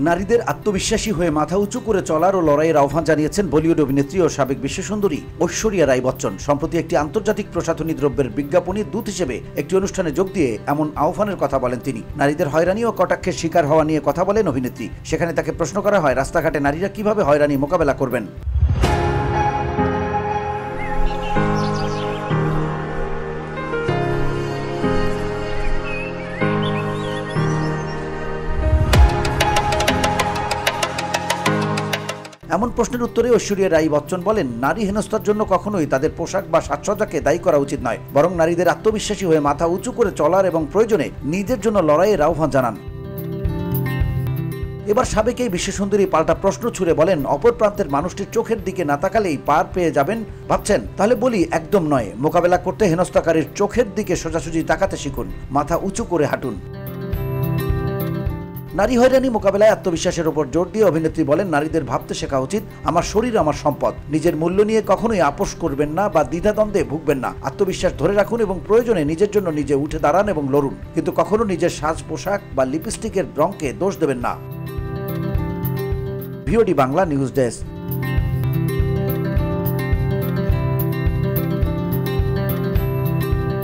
নারীদের আত্মবিশ্বাসী হয়ে মাথা উঁচু করে চলার ও লড়াইয়ের আহ্বান জানিয়েছেন বলিউড অভিনেত্রী ও সাবেক বিশ্বসুন্দরী ঐশ্বরিয়া রাই বচ্চন। সম্প্রতি একটি আন্তর্জাতিক প্রসাধনী দ্রব্যের বিজ্ঞাপনী দূত হিসেবে একটি অনুষ্ঠানে যোগ দিয়ে এমন আহ্বানের কথা বলেন তিনি। নারীদের হয়রানি ও কটাক্ষের শিকার হওয়া নিয়ে কথা বলেন অভিনেত্রী। সেখানে তাকে প্রশ্ন করা হয়, রাস্তাঘাটে নারীরা কিভাবে হয়রানি মোকাবেলা করবেন। এমন প্রশ্নের উত্তরে ঐশ্বরিয়া রাই বচ্চন বলেন, নারী হেনস্থার জন্য কখনোই তাদের পোশাক বা সাজসজ্জাকে দায়ী করা উচিত নয়, বরং নারীদের আত্মবিশ্বাসী হয়ে মাথা উঁচু করে চলার এবং প্রয়োজনে নিজের জন্য লড়াইয়ের আহ্বান জানান। এবার সাবেক এই বিশ্বসুন্দরী পাল্টা প্রশ্ন ছুড়ে বলেন, অপর প্রান্তের মানুষটির চোখের দিকে না তাকালেই পার পেয়ে যাবেন ভাবছেন? তাহলে বলি, একদম নয়। মোকাবেলা করতে হেনস্থাকারীর চোখের দিকে সোজাসুজি তাকাতে শিখুন, মাথা উঁচু করে হাঁটুন। নারী হয়রানি মোকাবেলায় আত্মবিশ্বাসের উপর জোর দিয়ে অভিনেত্রী বলেন, নারীদের ভাবতে শেখা উচিত, আমার শরীর আমার সম্পদ। নিজের মূল্য নিয়ে কখনোই আপোষ করবেন না বা দ্বিধাদ্বন্দ্বে ভুগবেন না। আত্মবিশ্বাস ধরে রাখুন এবং প্রয়োজনে নিজের জন্য নিজে উঠে দাঁড়ান এবং লড়ুন, কিন্তু কখনো নিজের সাজ পোশাক বা লিপস্টিকের রঙকে দোষ দেবেন না। VOD Bangla news desk.